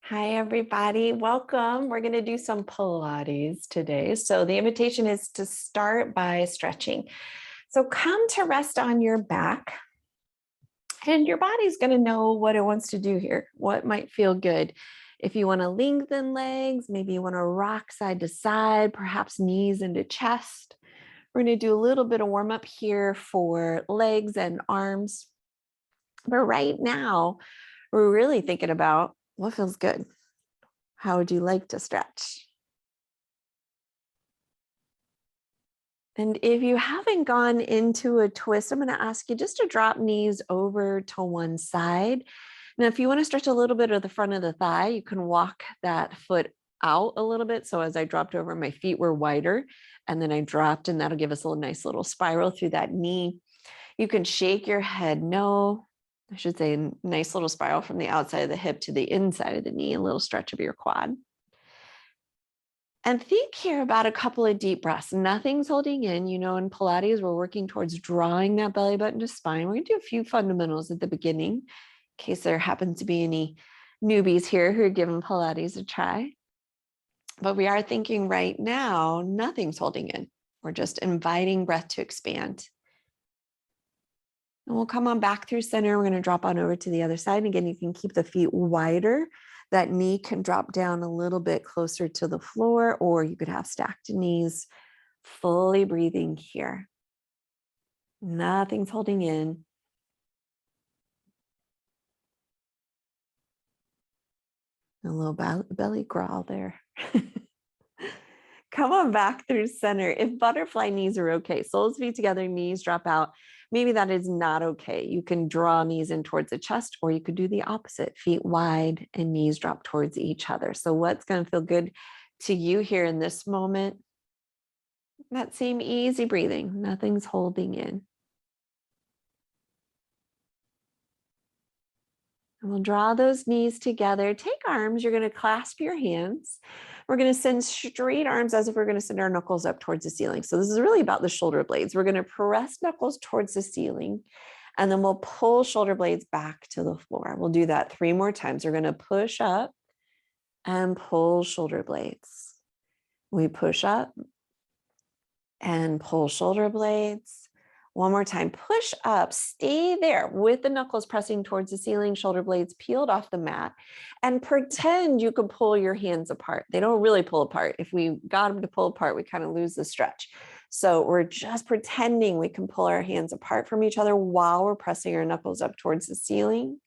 Hi, everybody. Welcome. We're going to do some Pilates today. So the invitation is to start by stretching. So come to rest on your back, and your body's going to know what it wants to do here, what might feel good. If you want to lengthen legs, maybe you want to rock side to side, perhaps knees into chest. We're going to do a little bit of warm up here for legs and arms. But right now, we're really thinking about what feels good. How would you like to stretch? And if you haven't gone into a twist, I'm going to ask you just to drop knees over to one side. Now, if you want to stretch a little bit of the front of the thigh, you can walk that foot out a little bit. So as I dropped over, my feet were wider, and then I dropped, and that'll give us a nice little spiral through that knee. You can shake your head no. I should say a nice little spiral from the outside of the hip to the inside of the knee, a little stretch of your quad. And think here about a couple of deep breaths. Nothing's holding in. You know, in Pilates, we're working towards drawing that belly button to spine. We're going to do a few fundamentals at the beginning, in case there happens to be any newbies here who are giving Pilates a try. But we are thinking right now, nothing's holding in. We're just inviting breath to expand. And we'll come on back through center. We're going to drop on over to the other side. And again, you can keep the feet wider. That knee can drop down a little bit closer to the floor, or you could have stacked knees, fully breathing here. Nothing's holding in. A little belly growl there. Come on back through center. If butterfly knees are okay, soles feet together, knees drop out. Maybe that is not okay. You can draw knees in towards the chest, or you could do the opposite, feet wide and knees drop towards each other. So what's going to feel good to you here in this moment? That same easy breathing, nothing's holding in. And we'll draw those knees together. Take arms, you're going to clasp your hands. We're going to send straight arms as if we're going to send our knuckles up towards the ceiling. So this is really about the shoulder blades. We're going to press knuckles towards the ceiling, and then we'll pull shoulder blades back to the floor. We'll do that 3 more times. We're going to push up and pull shoulder blades. We push up and pull shoulder blades. One more time, push up, stay there with the knuckles pressing towards the ceiling, shoulder blades peeled off the mat, and pretend you can pull your hands apart. They don't really pull apart. If we got them to pull apart, we kind of lose the stretch. So we're just pretending we can pull our hands apart from each other while we're pressing our knuckles up towards the ceiling.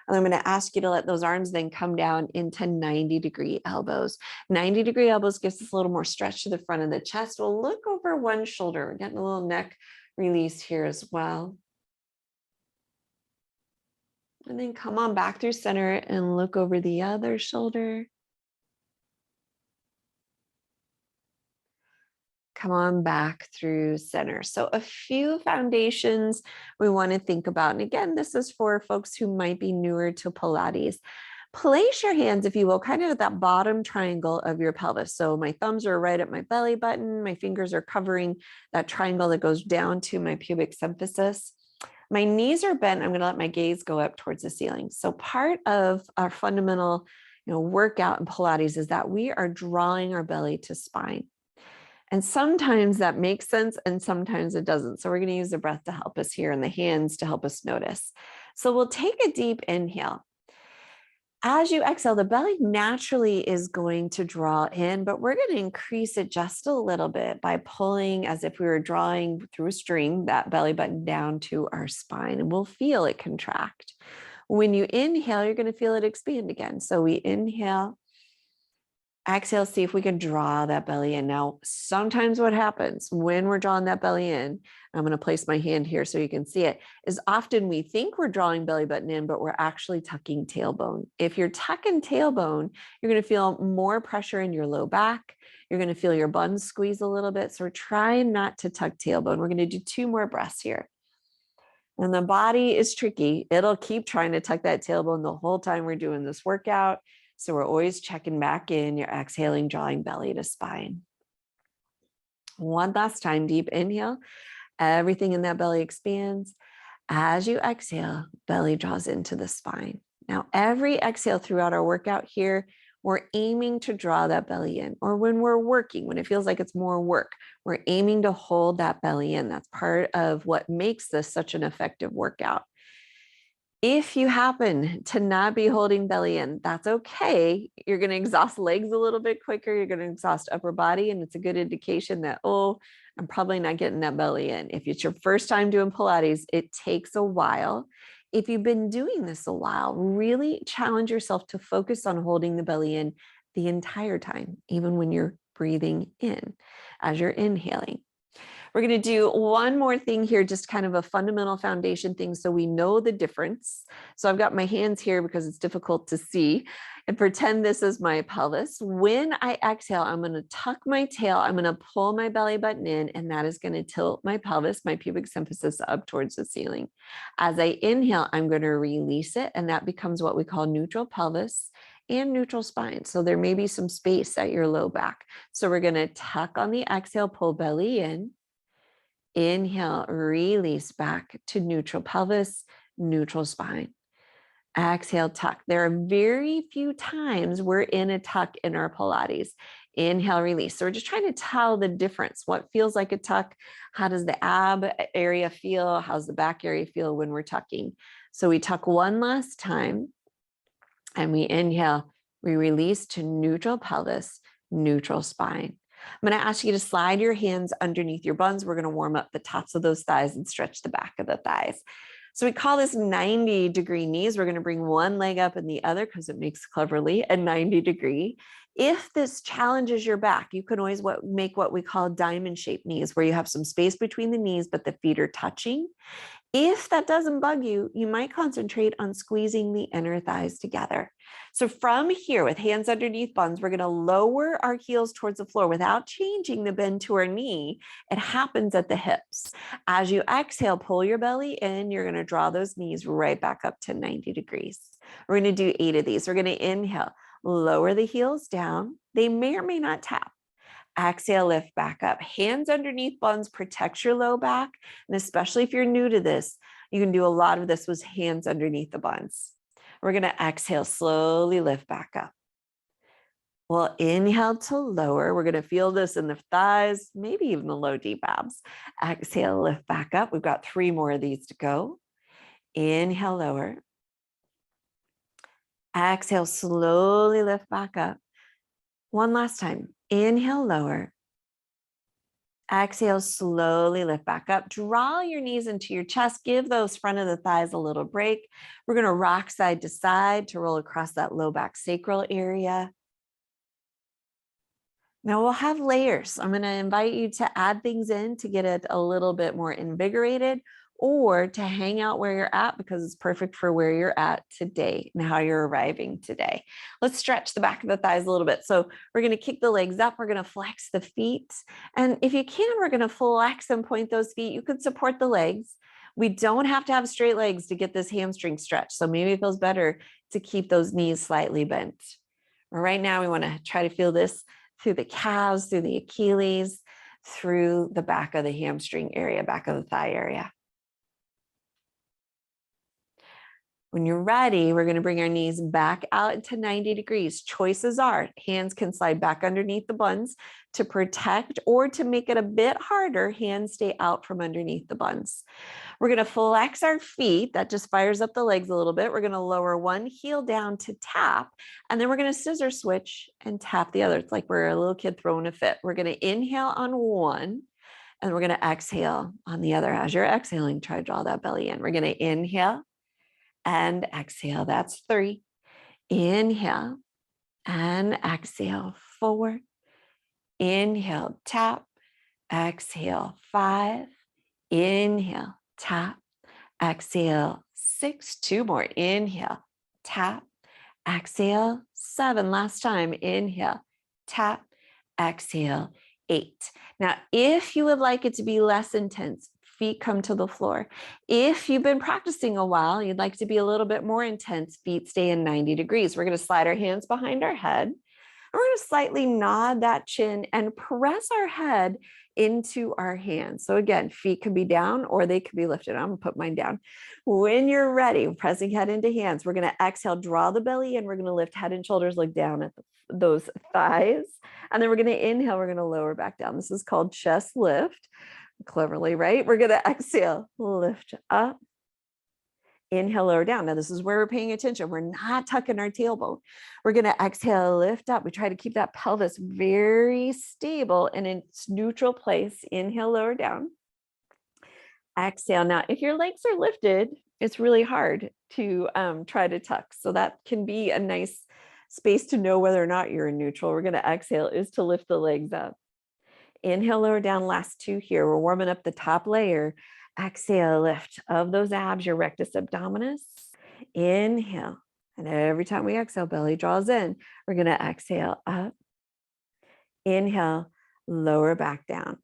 And I'm going to ask you to let those arms then come down into 90-degree elbows. 90-degree elbows gives us a little more stretch to the front of the chest. We'll look over one shoulder. We're getting a little neck release here as well. And then come on back through center and look over the other shoulder. Come on back through center. So a few foundations we want to think about. And again, this is for folks who might be newer to Pilates. Place your hands, if you will, kind of at that bottom triangle of your pelvis. So my thumbs are right at my belly button. My fingers are covering that triangle that goes down to my pubic symphysis. My knees are bent. I'm going to let my gaze go up towards the ceiling. So part of our fundamental, workout in Pilates is that we are drawing our belly to spine. And sometimes that makes sense and sometimes it doesn't. So we're going to use the breath to help us here and the hands to help us notice. So we'll take a deep inhale. As you exhale, the belly naturally is going to draw in, but we're going to increase it just a little bit by pulling as if we were drawing through a string that belly button down to our spine, and we'll feel it contract. When you inhale, you're going to feel it expand again. So we inhale. Exhale, see if we can draw that belly in. Now, sometimes what happens when we're drawing that belly in, I'm going to place my hand here so you can see it, is often we think we're drawing belly button in, but we're actually tucking tailbone. If you're tucking tailbone, you're going to feel more pressure in your low back. You're going to feel your buns squeeze a little bit. So we're trying not to tuck tailbone. We're going to do 2 more breaths here. And the body is tricky. It'll keep trying to tuck that tailbone the whole time we're doing this workout. So we're always checking back in. You're exhaling, drawing belly to spine. One last time, deep inhale. Everything in that belly expands. As you exhale, belly draws into the spine. Now, every exhale throughout our workout here, we're aiming to draw that belly in, or when we're working, when it feels like it's more work, we're aiming to hold that belly in. That's part of what makes this such an effective workout. If you happen to not be holding belly in, that's okay. You're going to exhaust legs a little bit quicker. You're going to exhaust upper body. And it's a good indication that, oh, I'm probably not getting that belly in. If it's your first time doing Pilates, it takes a while. If you've been doing this a while, really challenge yourself to focus on holding the belly in the entire time, even when you're breathing in, as you're inhaling. We're going to do one more thing here, just kind of a fundamental foundation thing so we know the difference. So I've got my hands here because it's difficult to see, and pretend this is my pelvis. When I exhale, I'm going to tuck my tail, I'm going to pull my belly button in, and that is going to tilt my pelvis, my pubic symphysis, up towards the ceiling. As I inhale, I'm going to release it, and that becomes what we call neutral pelvis and neutral spine. So there may be some space at your low back. So we're going to tuck on the exhale, pull belly in. Inhale, release back to neutral pelvis, neutral spine. Exhale, tuck. There are very few times we're in a tuck in our Pilates. Inhale, release. So we're just trying to tell the difference. What feels like a tuck? How does the ab area feel? How's the back area feel when we're tucking? So we tuck one last time and we inhale, we release to neutral pelvis, neutral spine. I'm going to ask you to slide your hands underneath your buns. We're going to warm up the tops of those thighs and stretch the back of the thighs. So we call this 90-degree knees. We're going to bring one leg up and the other because it makes cleverly a 90-degree. If this challenges your back, you can always make what we call diamond-shaped knees, where you have some space between the knees, but the feet are touching. If that doesn't bug you, you might concentrate on squeezing the inner thighs together. So from here, with hands underneath buns, we're going to lower our heels towards the floor without changing the bend to our knee. It happens at the hips. As you exhale, pull your belly in. You're going to draw those knees right back up to 90 degrees. We're going to do 8 of these. We're going to inhale, lower the heels down. They may or may not tap. Exhale, lift back up. Hands underneath buns, protect your low back. And especially if you're new to this, you can do a lot of this with hands underneath the buns. We're going to exhale, slowly lift back up. We'll inhale to lower. We're going to feel this in the thighs, maybe even the low deep abs. Exhale, lift back up. We've got 3 more of these to go. Inhale, lower. Exhale, slowly lift back up. One last time. Inhale, lower. Exhale, slowly lift back up. Draw your knees into your chest. Give those front of the thighs a little break. We're going to rock side to side to roll across that low back sacral area. Now we'll have layers. I'm going to invite you to add things in to get it a little bit more invigorated, or to hang out where you're at because it's perfect for where you're at today and how you're arriving today. Let's stretch the back of the thighs a little bit. So we're going to kick the legs up. We're going to flex the feet. And if you can, we're going to flex and point those feet. You could support the legs. We don't have to have straight legs to get this hamstring stretch. So maybe it feels better to keep those knees slightly bent. Right now, we want to try to feel this through the calves, through the Achilles, through the back of the hamstring area, back of the thigh area. When you're ready, we're going to bring our knees back out to 90 degrees. Choices are hands can slide back underneath the buns to protect, or to make it a bit harder, hands stay out from underneath the buns. We're going to flex our feet. That just fires up the legs a little bit. We're going to lower one heel down to tap, and then we're going to scissor switch and tap the other. It's like we're a little kid throwing a fit. We're going to inhale on one, and we're going to exhale on the other. As you're exhaling, try to draw that belly in. We're going to inhale and exhale. That's 3. Inhale and exhale. 4. Inhale, tap. Exhale, 5. Inhale, tap. Exhale, 6. 2 more. Inhale, tap. Exhale, 7. Last time. Inhale, tap. Exhale, 8. Now, if you would like it to be less intense, feet come to the floor. If you've been practicing a while, you'd like to be a little bit more intense, feet stay in 90 degrees. We're going to slide our hands behind our head. we're going to slightly nod that chin and press our head into our hands. So again, feet can be down or they can be lifted. I'm going to put mine down. When you're ready, pressing head into hands, we're going to exhale, draw the belly in. We're going to lift head and shoulders, look down at those thighs. And then we're going to inhale, we're going to lower back down. This is called chest lift. Cleverly, right? We're going to exhale, lift up. Inhale, lower down. Now, this is where we're paying attention. We're not tucking our tailbone. We're going to exhale, lift up. We try to keep that pelvis very stable in its neutral place. Inhale, lower down. Exhale. Now, if your legs are lifted, it's really hard to try to tuck. So that can be a nice space to know whether or not you're in neutral. We're going to exhale is to lift the legs up. Inhale, lower down. Last two here. We're warming up the top layer. Exhale, lift of those abs, your rectus abdominis. Inhale. And every time we exhale, belly draws in. We're going to exhale up. Inhale, lower back down.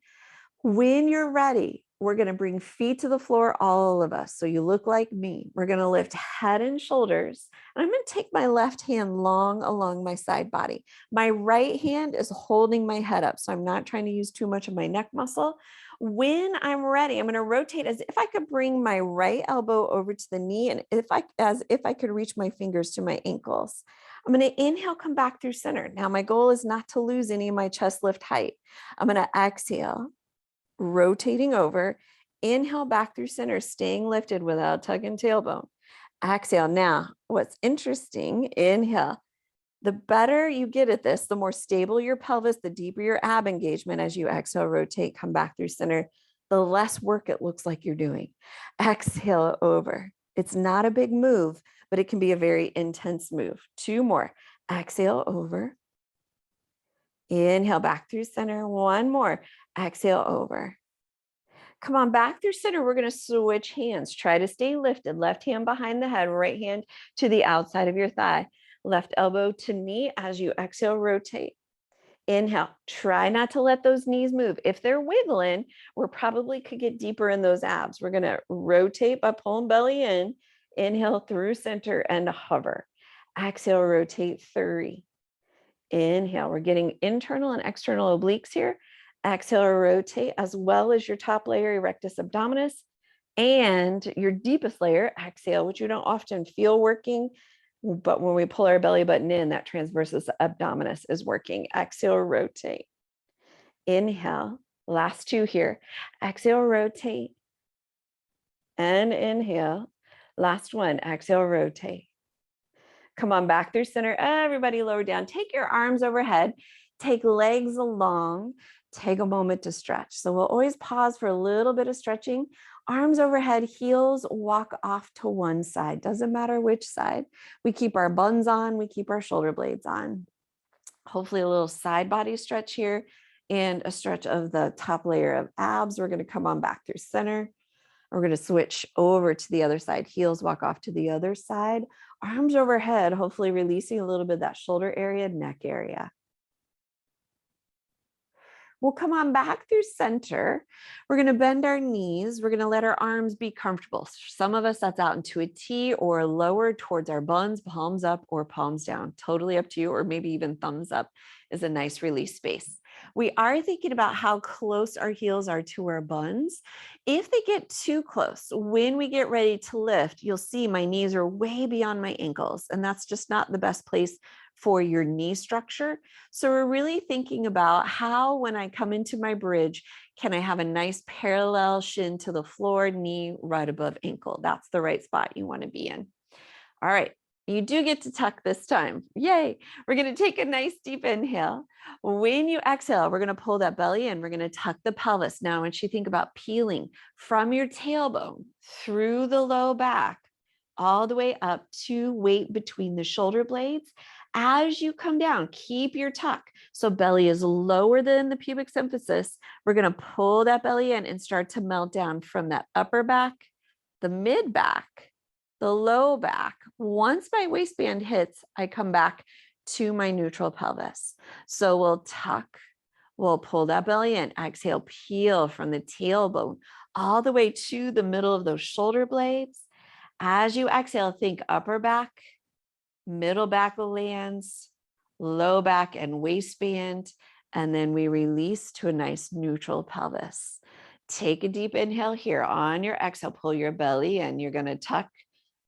When you're ready, we're going to bring feet to the floor, all of us. So you look like me. We're going to lift head and shoulders. And I'm going to take my left hand long along my side body. My right hand is holding my head up. So I'm not trying to use too much of my neck muscle. When I'm ready, I'm going to rotate as if I could bring my right elbow over to the knee and as if I could reach my fingers to my ankles. I'm going to inhale, come back through center. Now my goal is not to lose any of my chest lift height. I'm going to exhale, rotating over, inhale back through center, staying lifted without tugging tailbone. Exhale. Now, what's interesting, inhale. The better you get at this, the more stable your pelvis, the deeper your ab engagement as you exhale, rotate, come back through center, the less work it looks like you're doing. Exhale over. It's not a big move, but it can be a very intense move. Two more. Exhale over. Inhale back through center. One more. Exhale over. Come on back through center. We're going to switch hands. Try to stay lifted. Left hand behind the head, right hand to the outside of your thigh. Left elbow to knee as you exhale, rotate. Inhale. Try not to let those knees move. If they're wiggling, we probably could get deeper in those abs. We're going to rotate by pulling belly in. Inhale through center and hover. Exhale, rotate 3. Inhale. We're getting internal and external obliques here. Exhale, rotate as well as your top layer, your rectus abdominis, and your deepest layer, exhale, which you don't often feel working. But when we pull our belly button in, that transversus abdominis is working. Exhale, rotate. Inhale. Last two here. Exhale, rotate. And inhale. Last one. Exhale, rotate. Come on back through center. Everybody lower down. Take your arms overhead. Take legs along. Take a moment to stretch. So we'll always pause for a little bit of stretching. Arms overhead, heels walk off to one side. Doesn't matter which side. We keep our buns on, we keep our shoulder blades on. Hopefully a little side body stretch here and a stretch of the top layer of abs. We're going to come on back through center. We're going to switch over to the other side. Heels walk off to the other side. Arms overhead, hopefully releasing a little bit of that shoulder area, neck area. We'll come on back through center. We're going to bend our knees. We're going to let our arms be comfortable. Some of us, that's out into a T or lower towards our buns, palms up or palms down. Totally up to you, or maybe even thumbs up is a nice release space. We are thinking about how close our heels are to our buns. If they get too close, when we get ready to lift, you'll see my knees are way beyond my ankles, and that's just not the best place for your knee structure. So we're really thinking about how, when I come into my bridge, can I have a nice parallel shin to the floor, knee right above ankle? That's the right spot you want to be in. All right. You do get to tuck this time. Yay. We're going to take a nice deep inhale. When you exhale, we're going to pull that belly in. We're going to tuck the pelvis. Now, I want you to think about peeling from your tailbone through the low back, all the way up to weight between the shoulder blades. As you come down, keep your tuck. So belly is lower than the pubic symphysis. We're going to pull that belly in and start to melt down from that upper back, the mid back, the low back. Once my waistband hits, I come back to my neutral pelvis. So we'll tuck, we'll pull that belly in, exhale, peel from the tailbone all the way to the middle of those shoulder blades. As you exhale, think upper back, middle back lands, low back and waistband, and then we release to a nice neutral pelvis. Take a deep inhale here. On your exhale, pull your belly in. You're going to tuck,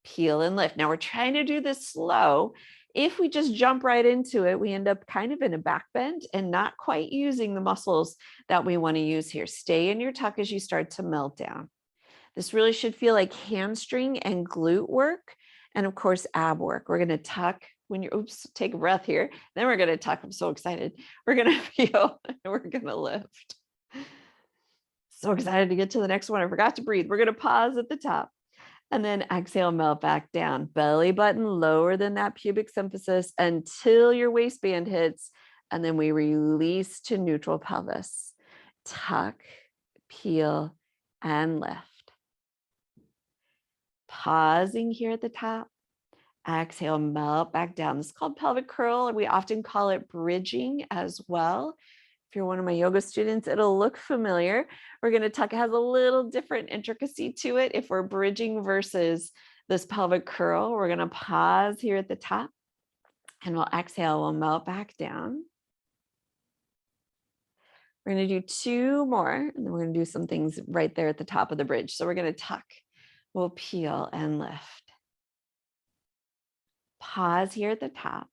peel, and lift. Now we're trying to do this slow. If we just jump right into it, we end up kind of in a back bend and not quite using the muscles that we want to use here. Stay in your tuck as you start to melt down. This really should feel like hamstring and glute work, and of course, ab work. We're going to tuck when you're, oops, take a breath here. Then we're going to tuck. I'm so excited. We're going to peel and we're going to lift. So excited to get to the next one. I forgot to breathe. We're going to pause at the top and then exhale, melt back down. Belly button lower than that pubic symphysis until your waistband hits. And then we release to neutral pelvis. Tuck, peel, and lift. Pausing here at the top. Exhale, melt back down. This is called pelvic curl, and we often call it bridging as well. If you're one of my yoga students, it'll look familiar. We're going to tuck. It has a little different intricacy to it if we're bridging versus this pelvic curl. We're going to pause here at the top, and we'll exhale. We'll melt back down. We're going to do 2 more, and then we're going to do some things right there at the top of the bridge. So we're going to tuck. We'll peel and lift. Pause here at the top.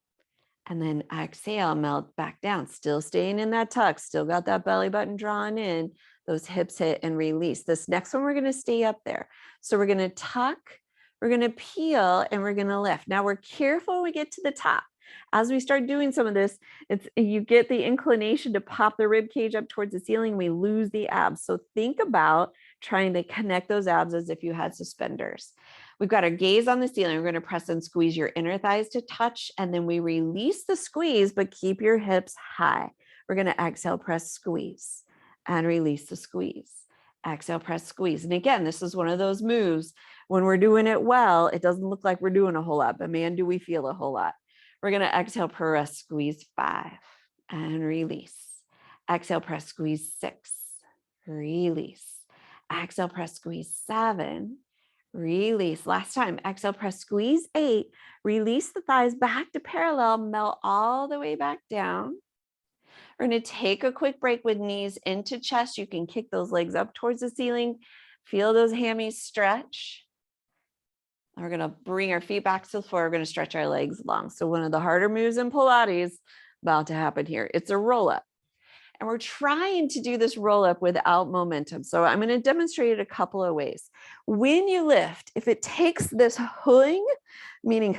And then exhale, melt back down, still staying in that tuck, still got that belly button drawn in, those hips hit and release. This next one, we're going to stay up there. So we're going to tuck, we're going to peel, and we're going to lift. Now we're careful when we get to the top. As we start doing some of this, you get the inclination to pop the rib cage up towards the ceiling. We lose the abs. So think about trying to connect those abs as if you had suspenders. We've got our gaze on the ceiling. We're going to press and squeeze your inner thighs to touch, and then we release the squeeze, but keep your hips high. We're going to exhale, press, squeeze, and release the squeeze. Exhale, press, squeeze. And again, this is one of those moves. When we're doing it well, it doesn't look like we're doing a whole lot, but man, do we feel a whole lot. We're going to exhale, press, squeeze, 5, and release. Exhale, press, squeeze, 6, release. Exhale, press, squeeze, 7, release. Last time, exhale, press, squeeze, 8, release the thighs back to parallel, melt all the way back down. We're going to take a quick break with knees into chest. You can kick those legs up towards the ceiling. Feel those hammies stretch. We're going to bring our feet back to the floor. We're going to stretch our legs long. So one of the harder moves in Pilates about to happen here. It's a roll up. And we're trying to do this roll up without momentum. So I'm going to demonstrate it a couple of ways. When you lift, if it takes this hulling, meaning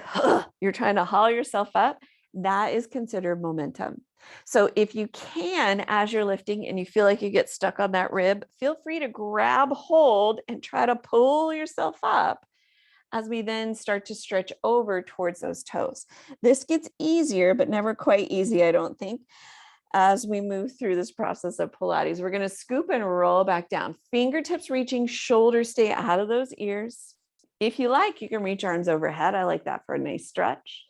you're trying to haul yourself up, that is considered momentum. So if you can, as you're lifting and you feel like you get stuck on that rib, feel free to grab hold and try to pull yourself up as we then start to stretch over towards those toes. This gets easier, but never quite easy, I don't think. As we move through this process of Pilates, we're going to scoop and roll back down. Fingertips reaching, shoulders stay out of those ears. If you like, you can reach arms overhead. I like that for a nice stretch.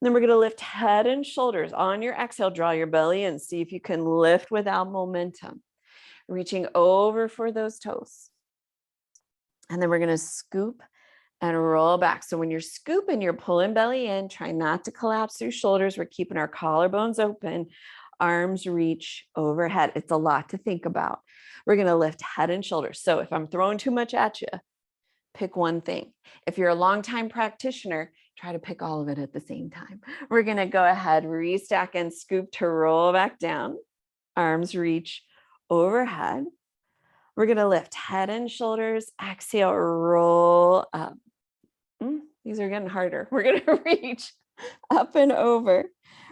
And then we're going to lift head and shoulders. On your exhale, draw your belly in. See if you can lift without momentum. Reaching over for those toes. And then we're going to scoop and roll back. So when you're scooping, you're pulling belly in. Try not to collapse through shoulders. We're keeping our collarbones open. Arms reach overhead. It's a lot to think about. We're going to lift head and shoulders. So if I'm throwing too much at you, pick one thing. If you're a longtime practitioner, try to pick all of it at the same time. We're going to go ahead, restack and scoop to roll back down. Arms reach overhead. We're going to lift head and shoulders. Exhale, roll up. These are getting harder. We're going to reach up and over,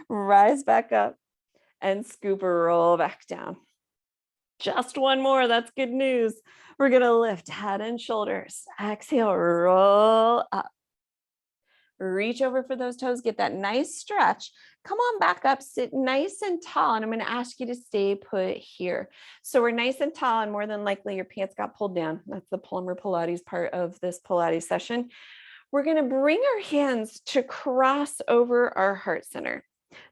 rise back up, and scoop or roll back down. Just one more. That's good news. We're going to lift head and shoulders. Exhale, roll up. Reach over for those toes. Get that nice stretch. Come on back up. Sit nice and tall. And I'm going to ask you to stay put here. So we're nice and tall, and more than likely your pants got pulled down. That's the plumber Pilates part of this Pilates session. We're going to bring our hands to cross over our heart center.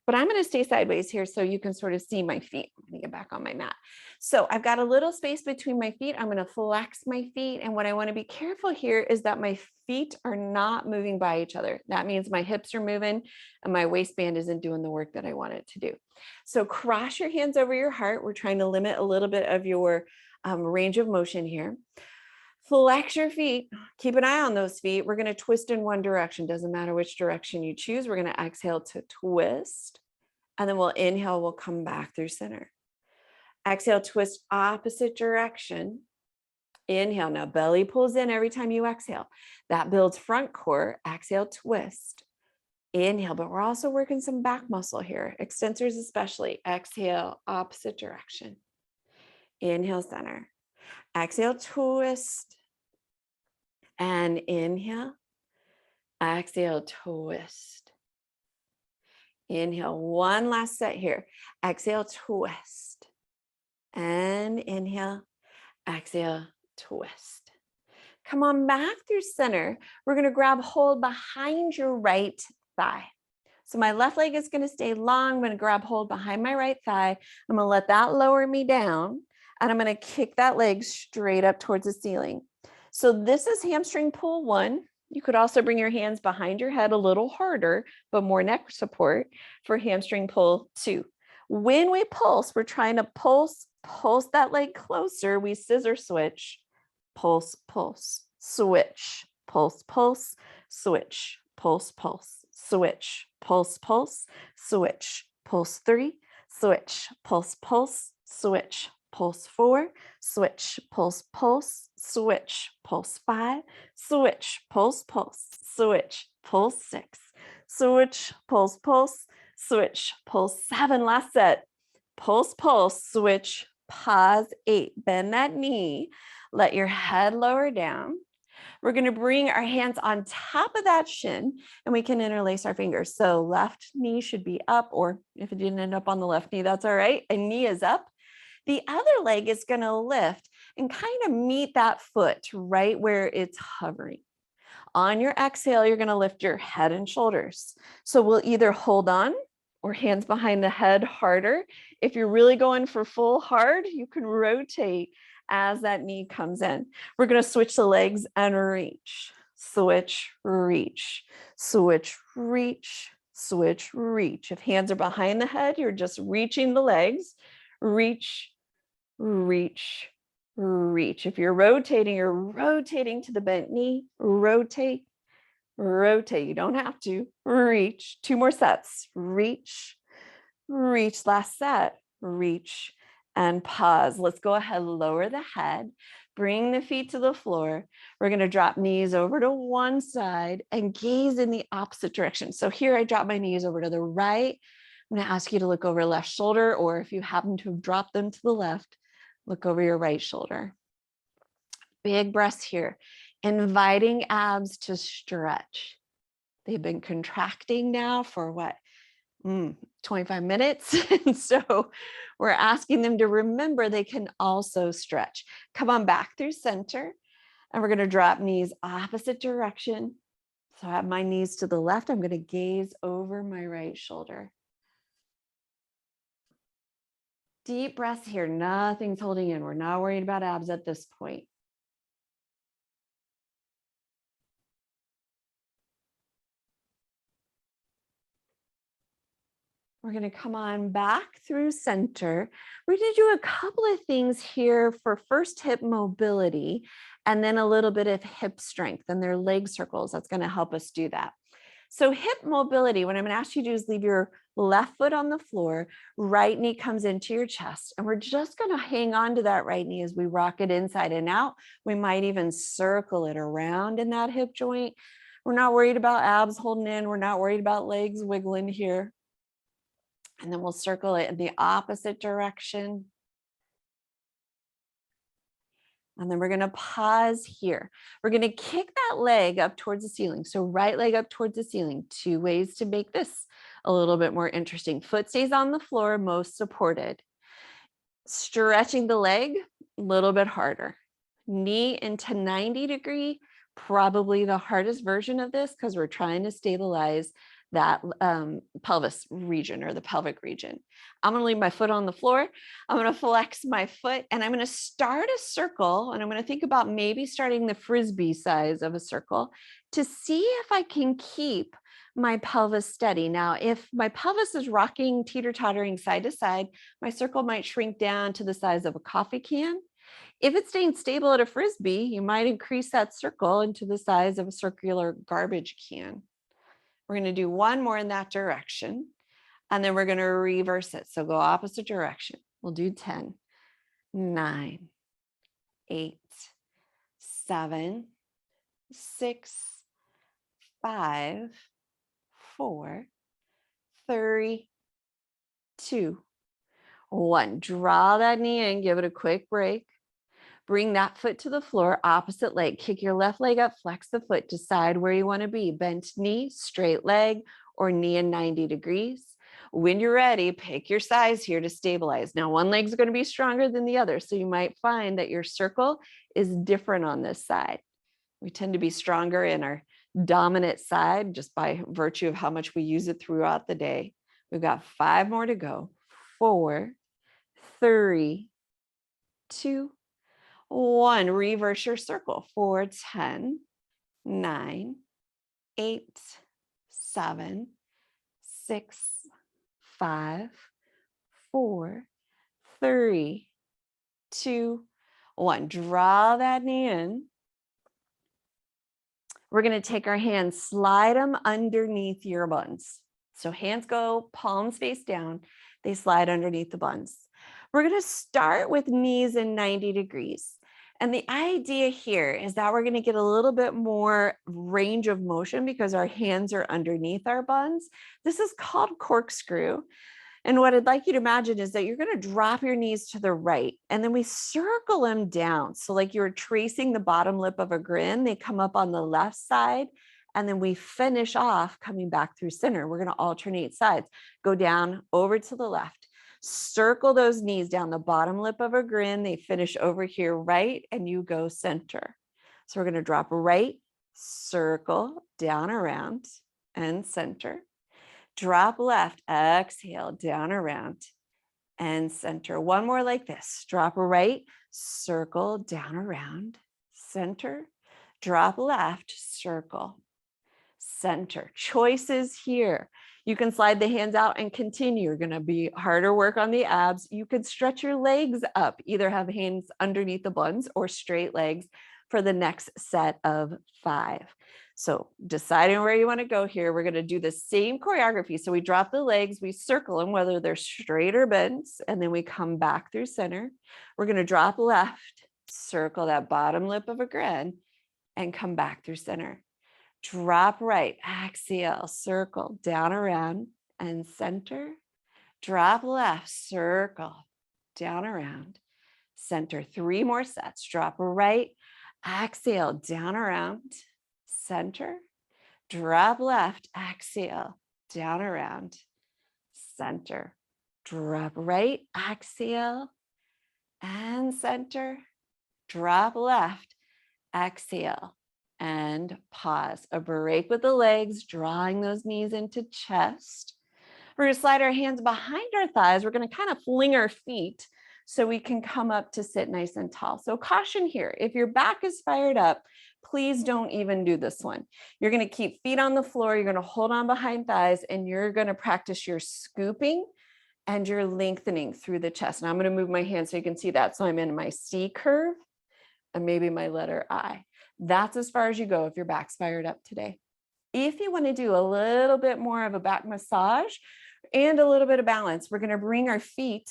but I'm going to stay sideways here so you can sort of see my feet. I'm going to get back on my mat. So I've got a little space between my feet. I'm going to flex my feet. And what I want to be careful here is that my feet are not moving by each other. That means my hips are moving and my waistband isn't doing the work that I want it to do. So cross your hands over your heart. We're trying to limit a little bit of your range of motion here. Flex your feet. Keep an eye on those feet. We're going to twist in one direction. Doesn't matter which direction you choose. We're going to exhale to twist. And then we'll inhale, we'll come back through center. Exhale, twist opposite direction. Inhale, now belly pulls in every time you exhale. That builds front core. Exhale, twist. Inhale, but we're also working some back muscle here, extensors especially. Exhale, opposite direction. Inhale, center. Exhale, twist. And inhale. Exhale, twist. Inhale, one last set here. Exhale, twist. And inhale, exhale, twist. Come on back through center. We're going to grab hold behind your right thigh. So my left leg is going to stay long. I'm going to grab hold behind my right thigh. I'm going to let that lower me down. And I'm going to kick that leg straight up towards the ceiling. So this is hamstring pull 1. You could also bring your hands behind your head a little harder, but more neck support for hamstring pull 2. When we pulse, we're trying to pulse that leg closer. We scissor switch, pulse, pulse, switch, pulse, pulse, switch, pulse, pulse, switch, pulse, pulse, switch, pulse 3, switch, pulse, pulse, switch, pulse 4, switch, pulse, pulse, switch, pulse 5, switch, pulse, pulse, switch, pulse 6, switch, pulse, pulse, switch, pulse 7, last set, pulse, pulse, switch, pause 8, bend that knee, let your head lower down. We're going to bring our hands on top of that shin and we can interlace our fingers. So left knee should be up, or if it didn't end up on the left knee, that's all right. A knee is up. The other leg is going to lift and kind of meet that foot right where it's hovering. On your exhale, you're going to lift your head and shoulders. So we'll either hold on or hands behind the head harder. If you're really going for full hard, you can rotate as that knee comes in. We're going to switch the legs and reach, switch, reach, switch, reach, switch, reach. If hands are behind the head, you're just reaching the legs, reach, reach, reach. If you're rotating to the bent knee, rotate, rotate. You don't have to. Reach. 2 more sets. Reach, reach. Last set. Reach and pause. Let's go ahead, lower the head, bring the feet to the floor. We're going to drop knees over to one side and gaze in the opposite direction. So here I drop my knees over to the right. I'm going to ask you to look over left shoulder, or if you happen to have dropped them to the left, look over your right shoulder. Big breaths here, inviting abs to stretch. They've been contracting now for what? 25 minutes. And so we're asking them to remember they can also stretch. Come on back through center. And we're going to drop knees opposite direction. So I have my knees to the left. I'm going to gaze over my right shoulder. Deep breaths here. Nothing's holding in. We're not worried about abs at this point. We're going to come on back through center. We're going to do a couple of things here for first hip mobility and then a little bit of hip strength, and their leg circles. That's going to help us do that. So hip mobility, what I'm going to ask you to do is leave your left foot on the floor, right knee comes into your chest, and we're just going to hang on to that right knee as we rock it inside and out. We might even circle it around in that hip joint. We're not worried about abs holding in. We're not worried about legs wiggling here. And then we'll circle it in the opposite direction. And then we're going to pause here. We're going to kick that leg up towards the ceiling. So right leg up towards the ceiling. 2 ways to make this a little bit more interesting. Foot stays on the floor, most supported. Stretching the leg a little bit harder. Knee into 90 degree, probably the hardest version of this because we're trying to stabilize that pelvis region or the pelvic region. I'm going to leave my foot on the floor. I'm going to flex my foot and I'm going to start a circle. And I'm going to think about maybe starting the frisbee size of a circle to see if I can keep my pelvis steady. Now, if my pelvis is rocking, teeter-tottering side to side, my circle might shrink down to the size of a coffee can. If it's staying stable at a frisbee, you might increase that circle into the size of a circular garbage can. We're going to do one more in that direction, and then we're going to reverse it. So go opposite direction. We'll do 10, 9, 8, 7, 6, 5, 4, 3, 2, 1. Draw that knee in, give it a quick break. Bring that foot to the floor, opposite leg. Kick your left leg up, flex the foot, decide where you want to be. Bent knee, straight leg, or knee in 90 degrees. When you're ready, pick your size here to stabilize. Now, one leg's going to be stronger than the other, so you might find that your circle is different on this side. We tend to be stronger in our dominant side just by virtue of how much we use it throughout the day. We've got 5 more to go. 4, 3, 2, 1. Reverse your circle. 4, 10, 9, 8, 7, 6, 5, 4, 3, 2, 1. Draw that knee in. We're going to take our hands, slide them underneath your buns. So hands go palms face down. They slide underneath the buns. We're going to start with knees in 90 degrees. And the idea here is that we're going to get a little bit more range of motion because our hands are underneath our buns. This is called corkscrew. And what I'd like you to imagine is that you're going to drop your knees to the right and then we circle them down. So like you're tracing the bottom lip of a grin, they come up on the left side and then we finish off coming back through center. We're going to alternate sides, go down over to the left, circle those knees down the bottom lip of a grin. They finish over here right and you go center. So we're going to drop right, circle, down around and center. Drop left, exhale, down around and center. One more like this. Drop right, circle, down around, center. Drop left, circle, center. Choices here. You can slide the hands out and continue. You're going to be harder work on the abs. You could stretch your legs up, either have hands underneath the buns or straight legs for the next set of 5. So deciding where you want to go here, we're going to do the same choreography. So we drop the legs, we circle them, whether they're straight or bent, and then we come back through center. We're going to drop left, circle that bottom lip of a grin, and come back through center. Drop right, exhale, circle, down around and center. Drop left, circle, down around, center. 3 more sets. Drop right, exhale, down around, center. Drop left, exhale, down around, center. Drop right, exhale, and center. Drop left, exhale, and pause. A break with the legs, drawing those knees into chest. We're going to slide our hands behind our thighs. We're going to kind of fling our feet so we can come up to sit nice and tall. So caution here, if your back is fired up, please don't even do this one. You're going to keep feet on the floor. You're going to hold on behind thighs and you're going to practice your scooping and your lengthening through the chest. And I'm going to move my hand so you can see that. So I'm in my C curve and maybe my letter I. That's as far as you go if your back's fired up today. If you want to do a little bit more of a back massage and a little bit of balance, we're going to bring our feet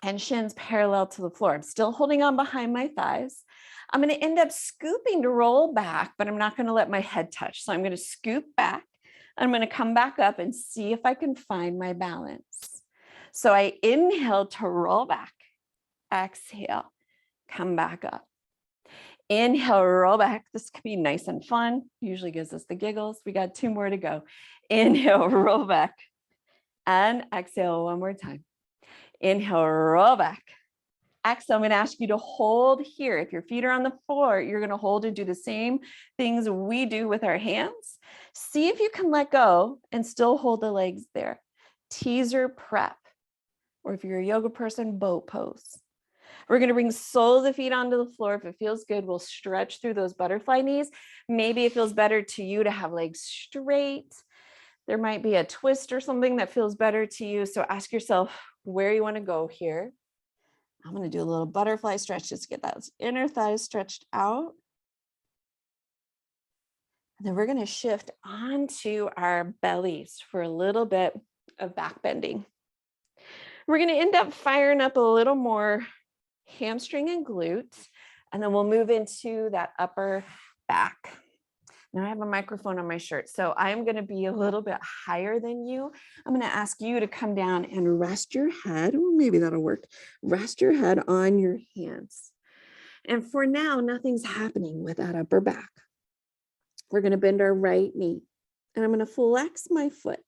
and shins parallel to the floor. I'm still holding on behind my thighs. I'm going to end up scooping to roll back, but I'm not going to let my head touch. So I'm going to scoop back. I'm going to come back up and see if I can find my balance. So I inhale to roll back, exhale, come back up. Inhale, roll back. This could be nice and fun. Usually gives us the giggles. We got 2 more to go. Inhale, roll back, and exhale one more time. Inhale, roll back. Exhale, I'm going to ask you to hold here. If your feet are on the floor, you're going to hold and do the same things we do with our hands. See if you can let go and still hold the legs there. Teaser prep, or if you're a yoga person, boat pose. We're going to bring soles of the feet onto the floor. If it feels good, we'll stretch through those butterfly knees. Maybe it feels better to you to have legs straight. There might be a twist or something that feels better to you. So ask yourself where you want to go here. I'm going to do a little butterfly stretch just to get those inner thighs stretched out. And then we're going to shift onto our bellies for a little bit of back bending. We're going to end up firing up a little more hamstring and glutes, and then we'll move into that upper back. Now I have a microphone on my shirt, so I'm going to be a little bit higher than you. I'm going to ask you to come down and rest your head, or maybe that'll work. Rest your head on your hands. And for now, nothing's happening with that upper back. We're going to bend our right knee, and I'm going to flex my foot.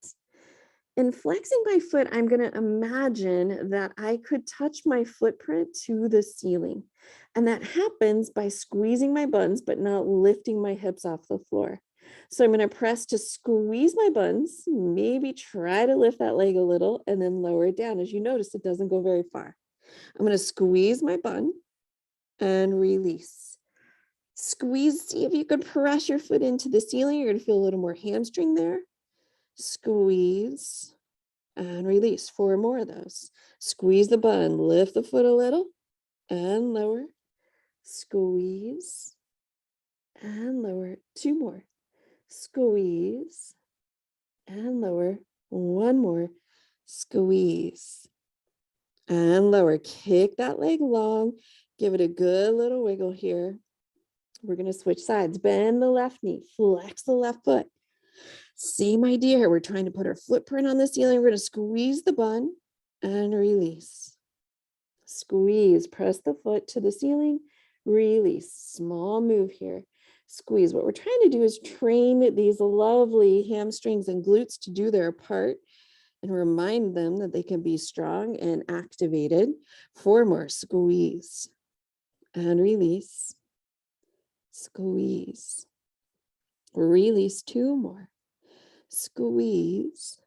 In flexing my foot, I'm going to imagine that I could touch my footprint to the ceiling. And that happens by squeezing my buns, but not lifting my hips off the floor. So I'm going to press to squeeze my buns, maybe try to lift that leg a little, and then lower it down. As you notice, it doesn't go very far. I'm going to squeeze my bun and release. Squeeze, see if you can press your foot into the ceiling. You're going to feel a little more hamstring there. Squeeze and release. 4 more of those. Squeeze the bun, lift the foot a little and lower. Squeeze and lower. 2 more. Squeeze and lower. 1 more. Squeeze and lower. Kick that leg long. Give it a good little wiggle here. We're going to switch sides. Bend the left knee. Flex the left foot. Same idea here. We're trying to put our footprint on the ceiling. We're going to squeeze the bun and release. Squeeze. Press the foot to the ceiling. Release. Small move here. Squeeze. What we're trying to do is train these lovely hamstrings and glutes to do their part and remind them that they can be strong and activated. 4 more. Squeeze and release. Squeeze. Release. 2 more. Squeeze.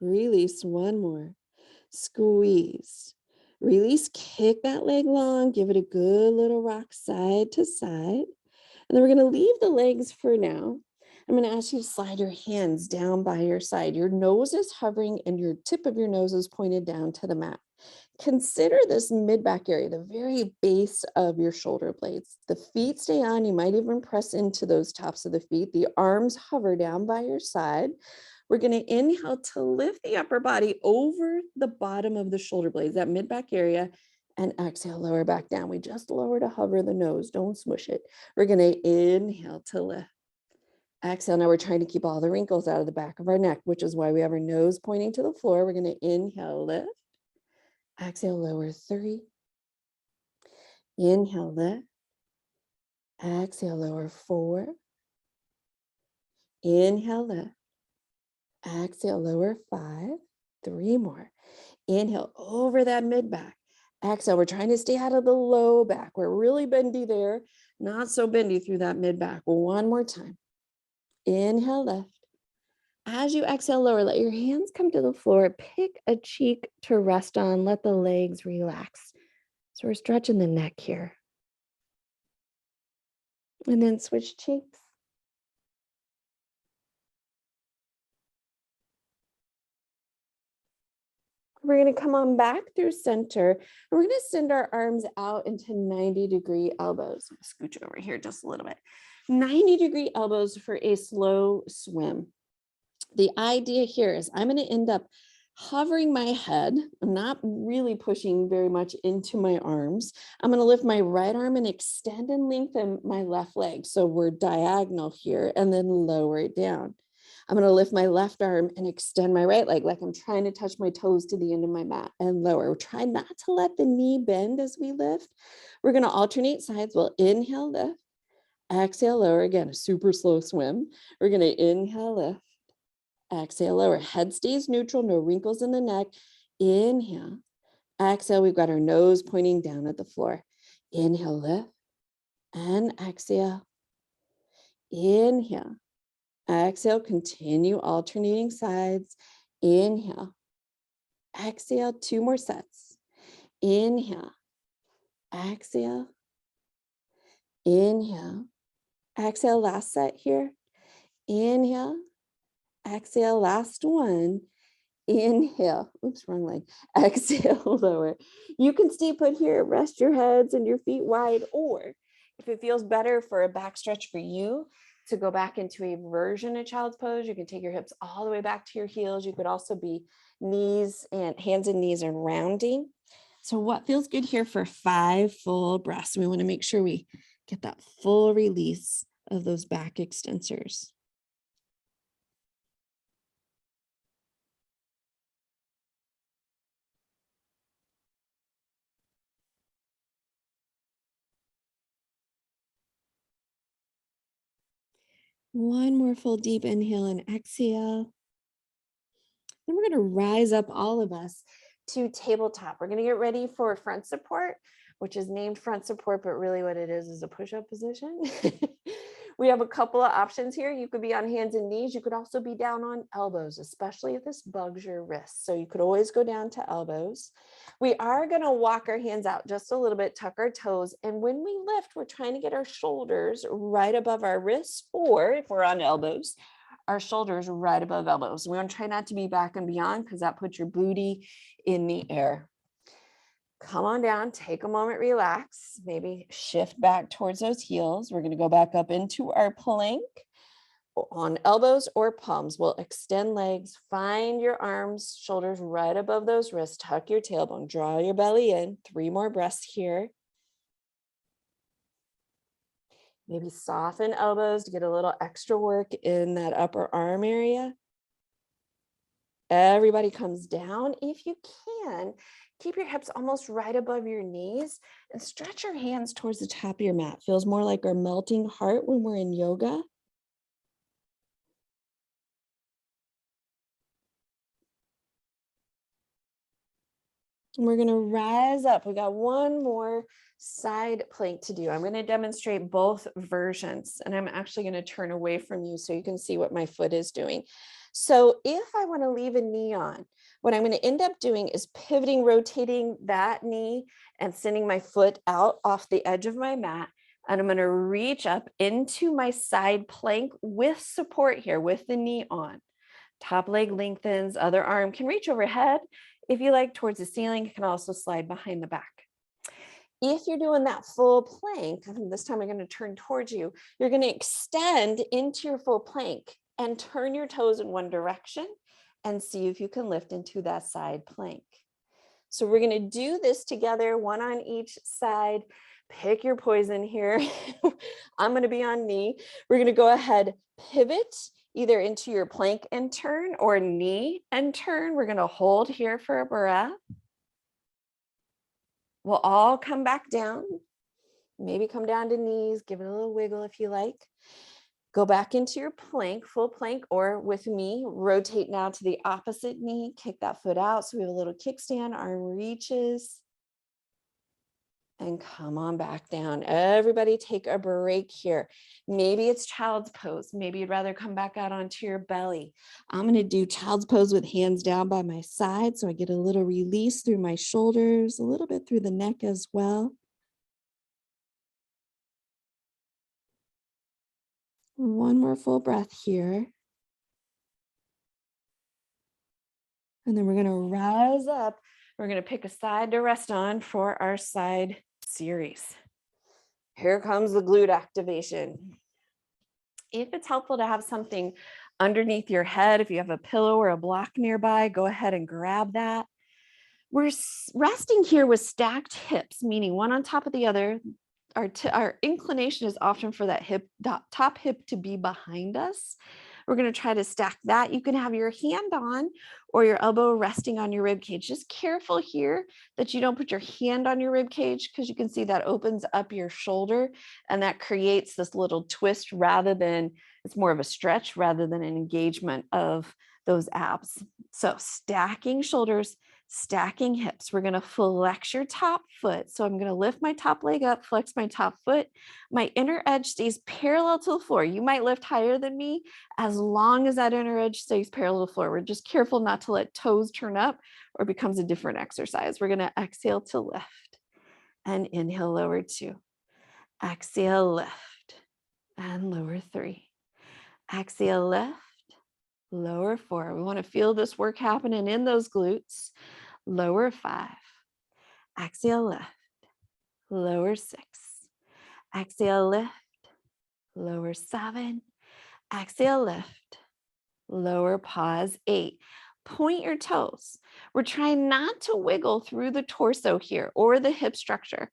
Release. 1 more. Squeeze. Release. Kick that leg long. Give it a good little rock side to side. And then we're going to leave the legs for now. I'm going to ask you to slide your hands down by your side. Your nose is hovering and your tip of your nose is pointed down to the mat. Consider this mid-back area, the very base of your shoulder blades. The feet stay on. You might even press into those tops of the feet. The arms hover down by your side. We're going to inhale to lift the upper body over the bottom of the shoulder blades, that mid-back area, and exhale, lower back down. We just lower to hover the nose. Don't smush it. We're going to inhale to lift. Exhale. Now we're trying to keep all the wrinkles out of the back of our neck, which is why we have our nose pointing to the floor. We're going to inhale, lift. Exhale, lower. 3. Inhale, lift. Exhale, lower. 4. Inhale, lift. Exhale, lower. 5. 3 more. Inhale over that mid back. Exhale, we're trying to stay out of the low back. We're really bendy there, not so bendy through that mid back. 1 more time. Inhale, lift. As you exhale, lower, let your hands come to the floor. Pick a cheek to rest on. Let the legs relax. So we're stretching the neck here. And then switch cheeks. We're going to come on back through center. And we're going to send our arms out into 90-degree elbows. Scooch over here just a little bit. 90-degree elbows for a slow swim. The idea here is I'm going to end up hovering my head. I'm not really pushing very much into my arms. I'm going to lift my right arm and extend and lengthen my left leg. So we're diagonal here, and then lower it down. I'm going to lift my left arm and extend my right leg like I'm trying to touch my toes to the end of my mat and lower. Try not to let the knee bend as we lift. We're going to alternate sides. We'll inhale, lift. Exhale, lower. Again, a super slow swim. We're going to inhale, lift. Exhale, lower. Head stays neutral, no wrinkles in the neck. Inhale. Exhale, we've got our nose pointing down at the floor. Inhale, lift. And exhale. Inhale. Exhale, continue alternating sides. Inhale. Exhale, 2 more sets. Inhale. Exhale. Inhale. Exhale, last set here. Inhale. Exhale, last one. Inhale. Oops, wrong leg. Exhale, lower. You can stay put here. Rest your heads and your feet wide, or if it feels better for a back stretch for you to go back into a version of child's pose, you can take your hips all the way back to your heels. You could also be knees and hands and knees and rounding. So what feels good here for 5 full breaths? We want to make sure we get that full release of those back extensors. One more full deep inhale and exhale. Then we're going to rise up, all of us, to tabletop. We're going to get ready for front support, which is named front support, but really what it is a push-up position. We have a couple of options here. You could be on hands and knees. You could also be down on elbows, especially if this bugs your wrists. So you could always go down to elbows. We are going to walk our hands out just a little bit, tuck our toes. And when we lift, we're trying to get our shoulders right above our wrists, or if we're on elbows, our shoulders right above elbows. We want to try not to be back and beyond because that puts your booty in the air. Come on down, take a moment, relax, maybe shift back towards those heels. We're going to go back up into our plank on elbows or palms. We'll extend legs, find your arms, shoulders right above those wrists, tuck your tailbone, draw your belly in. 3 more breaths here. Maybe soften elbows to get a little extra work in that upper arm area. Everybody comes down. If you can, keep your hips almost right above your knees and stretch your hands towards the top of your mat. Feels more like our melting heart when we're in yoga. And we're going to rise up. We got one more side plank to do. I'm going to demonstrate both versions, and I'm actually going to turn away from you so you can see what my foot is doing. So if I want to leave a knee on, what I'm going to end up doing is pivoting, rotating that knee and sending my foot out off the edge of my mat. And I'm going to reach up into my side plank with support here, with the knee on. Top leg lengthens, other arm can reach overhead. If you like, towards the ceiling, it can also slide behind the back. If you're doing that full plank, this time I'm going to turn towards you, you're going to extend into your full plank and turn your toes in one direction and see if you can lift into that side plank. So we're going to do this together, one on each side. Pick your poison here. I'm going to be on knee. We're going to go ahead, pivot either into your plank and turn or knee and turn. We're going to hold here for a breath. We'll all come back down. Maybe come down to knees, give it a little wiggle if you like. Go back into your plank, full plank, or with me, rotate now to the opposite knee, kick that foot out. So we have a little kickstand, arm reaches. And come on back down. Everybody take a break here. Maybe it's child's pose. Maybe you'd rather come back out onto your belly. I'm going to do child's pose with hands down by my side. So I get a little release through my shoulders, a little bit through the neck as well. One more full breath here. And then we're going to rise up. We're going to pick a side to rest on for our side series. Here comes the glute activation. If it's helpful to have something underneath your head, if you have a pillow or a block nearby, go ahead and grab that. We're resting here with stacked hips, meaning one on top of the other. Our inclination is often for that top hip to be behind us. We're going to try to stack that. You can have your hand on or your elbow resting on your rib cage. Just careful here that you don't put your hand on your rib cage, because you can see that opens up your shoulder and that creates this little twist rather than, it's more of a stretch rather than an engagement of those abs. So stacking shoulders, stacking hips. We're going to flex your top foot. So I'm going to lift my top leg up, flex my top foot. My inner edge stays parallel to the floor. You might lift higher than me as long as that inner edge stays parallel to the floor. We're just careful not to let toes turn up or it becomes a different exercise. We're going to exhale to lift and inhale, lower 2. Exhale, lift and lower 3. Exhale, lift, lower 4. We want to feel this work happening in those glutes. Lower 5. Exhale, lift, lower 6. Exhale, lift, lower 7. Exhale, lift, lower, pause, 8. Point your toes. We're trying not to wiggle through the torso here or the hip structure.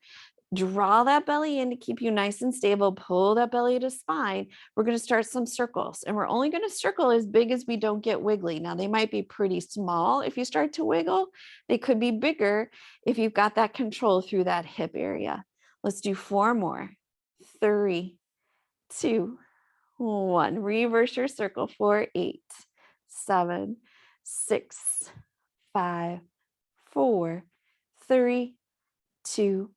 Draw that belly in to keep you nice and stable. Pull that belly to spine. We're going to start some circles, and we're only going to circle as big as we don't get wiggly. Now, they might be pretty small if you start to wiggle. They could be bigger if you've got that control through that hip area. Let's do 4 more. 3, 2, 1. Reverse your circle. 4, 8, 7, 6, 5, 4, 3, 2,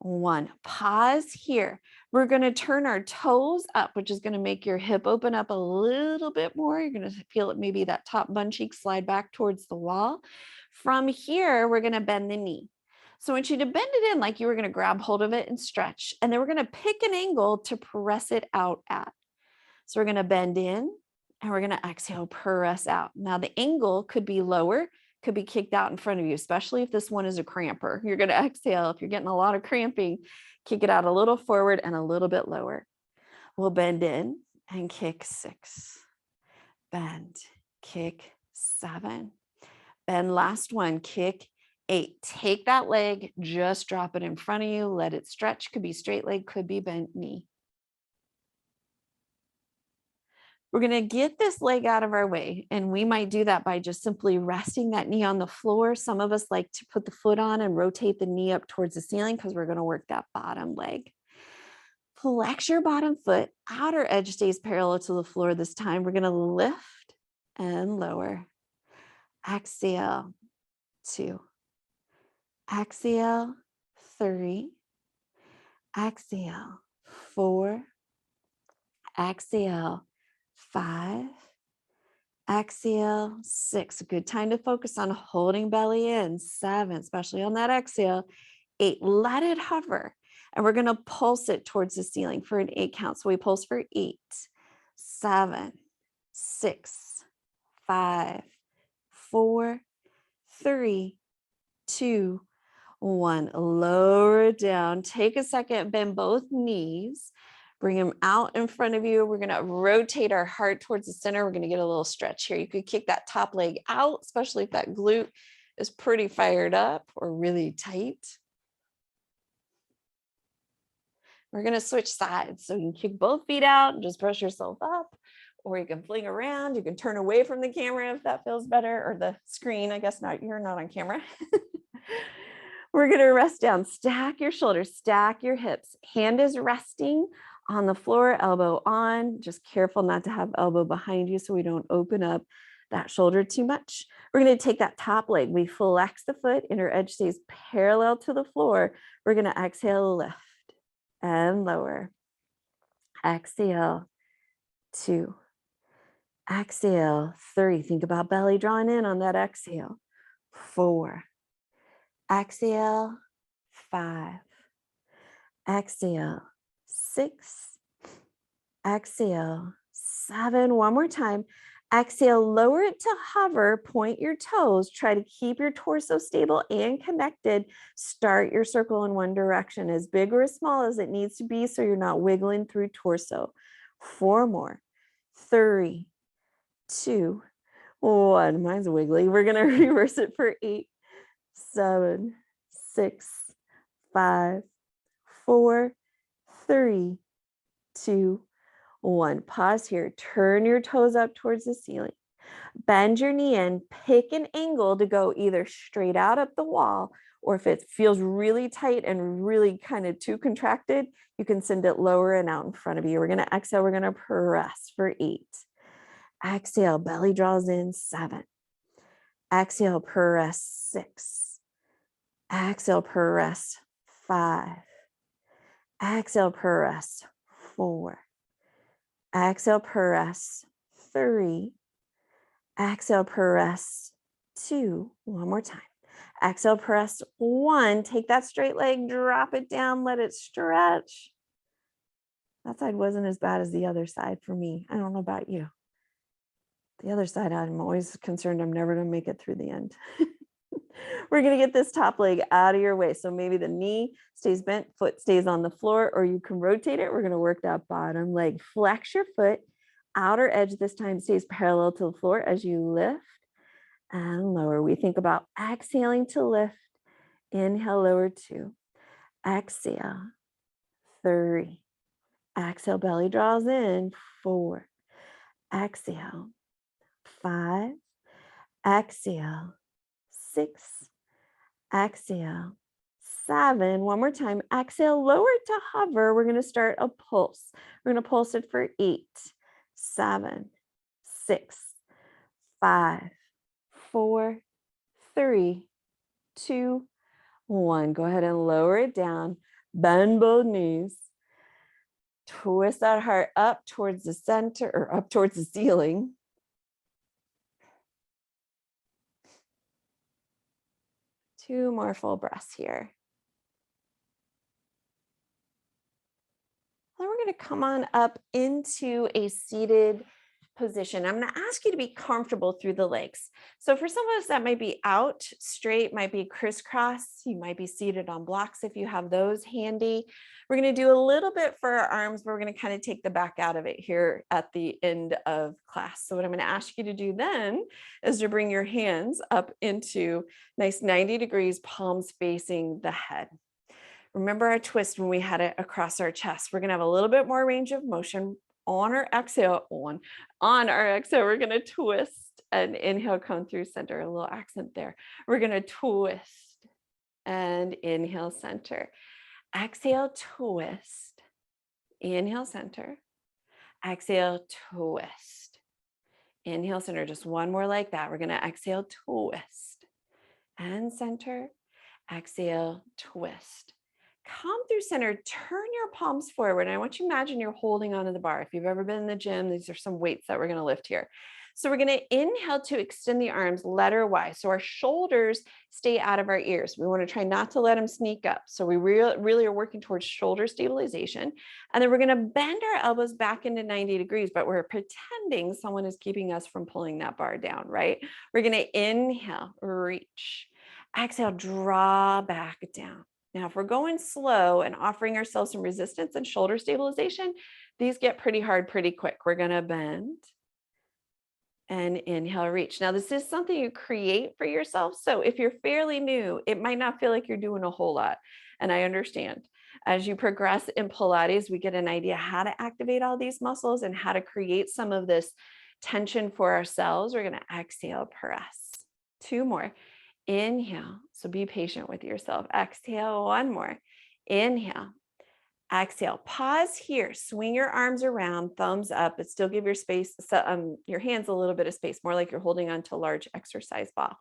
1. Pause here. We're going to turn our toes up, which is going to make your hip open up a little bit more. You're going to feel it, maybe that top bun cheek slide back towards the wall. From here, we're going to bend the knee. So I want you to bend it in like you were going to grab hold of it and stretch. And then we're going to pick an angle to press it out at. So we're going to bend in and we're going to exhale, press out. Now the angle could be lower, could be kicked out in front of you, especially if this one is a cramper. You're going to exhale. If you're getting a lot of cramping, kick it out a little forward and a little bit lower. We'll bend in and kick 6. Bend, kick 7. Bend, last one, kick 8. Take that leg, just drop it in front of you. Let it stretch. Could be straight leg, could be bent knee. We're going to get this leg out of our way, and we might do that by just simply resting that knee on the floor. Some of us like to put the foot on and rotate the knee up towards the ceiling because we're going to work that bottom leg. Flex your bottom foot. Outer edge stays parallel to the floor this time. We're going to lift and lower. Exhale, 2. Exhale, 3. Exhale, 4. Exhale, 5. Exhale, 6. A good time to focus on holding belly in. 7, especially on that exhale. 8. Let it hover. And we're going to pulse it towards the ceiling for an 8 count. So we pulse for 8, 7, 6, 5, 4, 3, 2, 1. Lower it down. Take a second, bend both knees. Bring them out in front of you. We're going to rotate our heart towards the center. We're going to get a little stretch here. You could kick that top leg out, especially if that glute is pretty fired up or really tight. We're going to switch sides. So you can kick both feet out and just brush yourself up, or you can fling around. You can turn away from the camera if that feels better, or the screen. I guess not, you're not on camera. We're going to rest down. Stack your shoulders, stack your hips. Hand is resting on the floor, elbow on. Just careful not to have elbow behind you so we don't open up that shoulder too much. We're going to take that top leg. We flex the foot, inner edge stays parallel to the floor. We're going to exhale, lift and lower. Exhale, 2. Exhale, 3. Think about belly drawing in on that exhale. 4. Exhale, 5. Exhale, 6. Exhale, 7. One more time. Exhale, lower it to hover, point your toes, try to keep your torso stable and connected. Start your circle in one direction, as big or as small as it needs to be so you're not wiggling through torso. 4 more. 3, 2, 1. Mine's wiggly. We're going to reverse it for 8, 7, 6, 5, 4, 3, 2, 1. Pause here. Turn your toes up towards the ceiling. Bend your knee in. Pick an angle to go either straight out up the wall, or if it feels really tight and really kind of too contracted, you can send it lower and out in front of you. We're going to exhale. We're going to press for 8. Exhale. Belly draws in. 7. Exhale, press 6. Exhale, press 5. Exhale, press 4. Exhale, press 3. Exhale, press 2. One more time. Exhale, press 1. Take that straight leg, drop it down, let it stretch. That side wasn't as bad as the other side for me. I don't know about you. The other side, I'm always concerned I'm never going to make it through the end. We're going to get this top leg out of your way. So maybe the knee stays bent, foot stays on the floor, or you can rotate it. We're going to work that bottom leg. Flex your foot. Outer edge this time stays parallel to the floor as you lift and lower. We think about exhaling to lift. Inhale, lower 2. Exhale, 3. Exhale, belly draws in, 4. Exhale, 5. Exhale, 6. Exhale, 7. One more time. Exhale, lower to hover. We're going to start a pulse. We're going to pulse it for 8, 7, 6, 5, 4, 3, 2, 1. Go ahead and lower it down. Bend both knees. Twist that heart up towards the center or up towards the ceiling. Two more full breaths here. Then we're going to come on up into a seated position. I'm going to ask you to be comfortable through the legs. So for some of us, that might be out straight, might be crisscross. You might be seated on blocks if you have those handy. We're going to do a little bit for our arms, but we're going to kind of take the back out of it here at the end of class. So what I'm going to ask you to do then is to bring your hands up into nice 90 degrees, palms facing the head. Remember our twist when we had it across our chest. We're going to have a little bit more range of motion on our exhale. On our exhale, we're going to twist and inhale, come through center. A little accent there. We're going to twist and inhale, center. Exhale, twist. Inhale, center. Exhale, twist. Inhale, center. Just one more like that. We're going to exhale, twist and center. Exhale, twist. Come through center, turn your palms forward. And I want you to imagine you're holding onto the bar. If you've ever been in the gym, these are some weights that we're going to lift here. So we're going to inhale to extend the arms, letter Y. So our shoulders stay out of our ears. We want to try not to let them sneak up. So we really are working towards shoulder stabilization. And then we're going to bend our elbows back into 90 degrees, but we're pretending someone is keeping us from pulling that bar down, right? We're going to inhale, reach. Exhale, draw back down. Now, if we're going slow and offering ourselves some resistance and shoulder stabilization, these get pretty hard pretty quick. We're going to bend and inhale, reach. Now, this is something you create for yourself. So if you're fairly new, it might not feel like you're doing a whole lot. And I understand. As you progress in Pilates, we get an idea how to activate all these muscles and how to create some of this tension for ourselves. We're going to exhale, press. 2 more. Inhale. So be patient with yourself. Exhale. 1 more. Inhale. Exhale. Pause here. Swing your arms around, thumbs up, but still give your hands a little bit of space, more like you're holding on to a large exercise ball.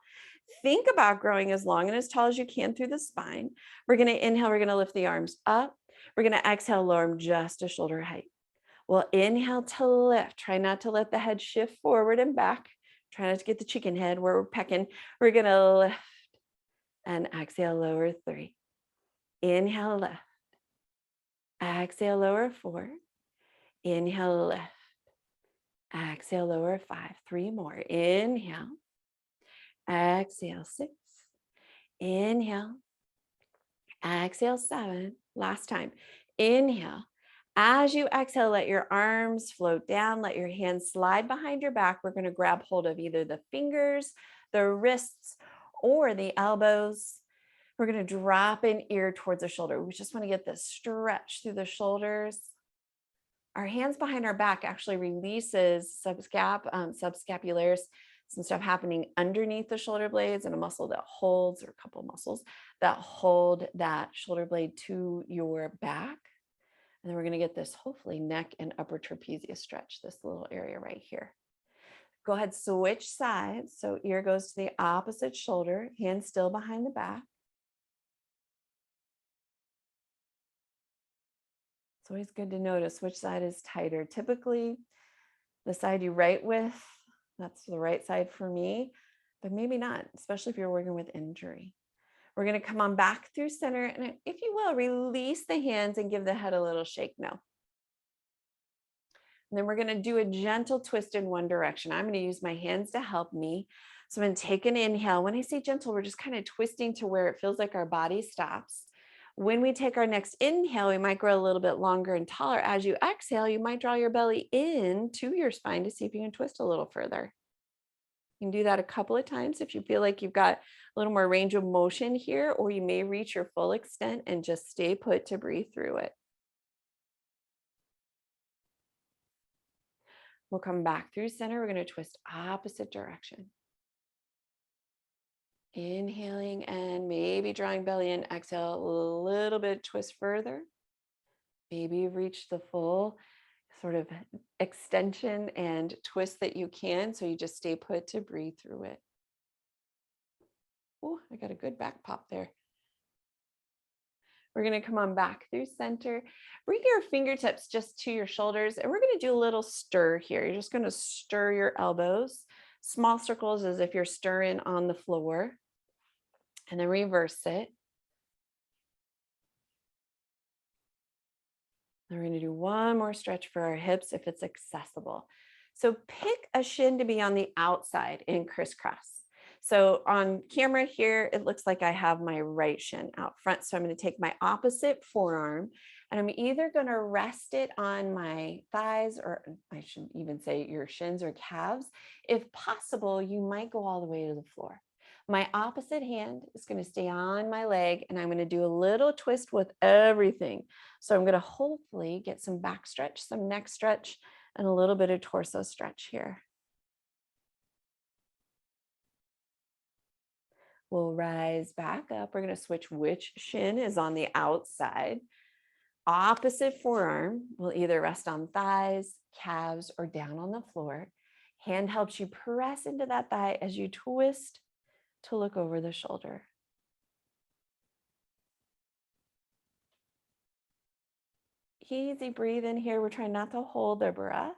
Think about growing as long and as tall as you can through the spine. We're going to inhale. We're going to lift the arms up. We're going to exhale, lower them just to shoulder height. We'll inhale to lift. Try not to let the head shift forward and back. Try not to get the chicken head where we're pecking. We're going to lift and exhale, lower 3. Inhale, lift. Exhale, lower 4. Inhale, lift. Exhale, lower 5. 3 more. Inhale. Exhale, 6. Inhale. Exhale, 7. Last time. Inhale. As you exhale, let your arms float down. Let your hands slide behind your back. We're going to grab hold of either the fingers, the wrists, or the elbows. We're going to drop an ear towards the shoulder. We just want to get this stretch through the shoulders. Our hands behind our back actually releases subscapularis, some stuff happening underneath the shoulder blades and a muscle that holds, or a couple muscles that hold that shoulder blade to your back. And then we're going to get this hopefully neck and upper trapezius stretch, this little area right here. Go ahead, switch sides. So ear goes to the opposite shoulder, hand still behind the back. It's always good to notice which side is tighter. Typically, the side you write with, that's the right side for me, but maybe not, especially if you're working with injury. We're going to come on back through center, and if you will, release the hands and give the head a little shake now. And then we're going to do a gentle twist in one direction. I'm going to use my hands to help me. So I'm going to take an inhale. When I say gentle, we're just kind of twisting to where it feels like our body stops. When we take our next inhale, we might grow a little bit longer and taller. As you exhale, you might draw your belly in to your spine to see if you can twist a little further. You can do that a couple of times if you feel like you've got a little more range of motion here, or you may reach your full extent and just stay put to breathe through it. We'll come back through center. We're going to twist opposite direction. Inhaling and maybe drawing belly in. Exhale, a little bit twist further. Maybe you've reached the full sort of extension and twist that you can. So you just stay put to breathe through it. Oh, I got a good back pop there. We're going to come on back through center. Bring your fingertips just to your shoulders, and we're going to do a little stir here. You're just going to stir your elbows. Small circles as if you're stirring on the floor. And then reverse it. Then we're going to do one more stretch for our hips if it's accessible. So pick a shin to be on the outside in crisscross. So on camera here, it looks like I have my right shin out front. So I'm going to take my opposite forearm, and I'm either going to rest it on my thighs, or I should even say your shins or calves. If possible, you might go all the way to the floor. My opposite hand is going to stay on my leg, and I'm going to do a little twist with everything. So I'm going to hopefully get some back stretch, some neck stretch, and a little bit of torso stretch here. We'll rise back up. We're going to switch which shin is on the outside. Opposite forearm will either rest on thighs, calves, or down on the floor. Hand helps you press into that thigh as you twist to look over the shoulder. Easy breathe in here. We're trying not to hold the breath.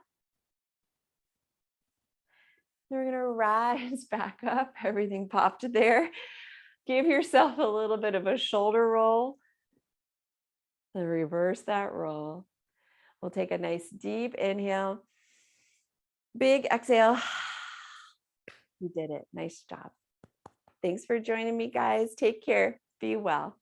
Then we're going to rise back up. Everything popped there. Give yourself a little bit of a shoulder roll. Then reverse that roll. We'll take a nice deep inhale. Big exhale. You did it. Nice job. Thanks for joining me, guys. Take care. Be well.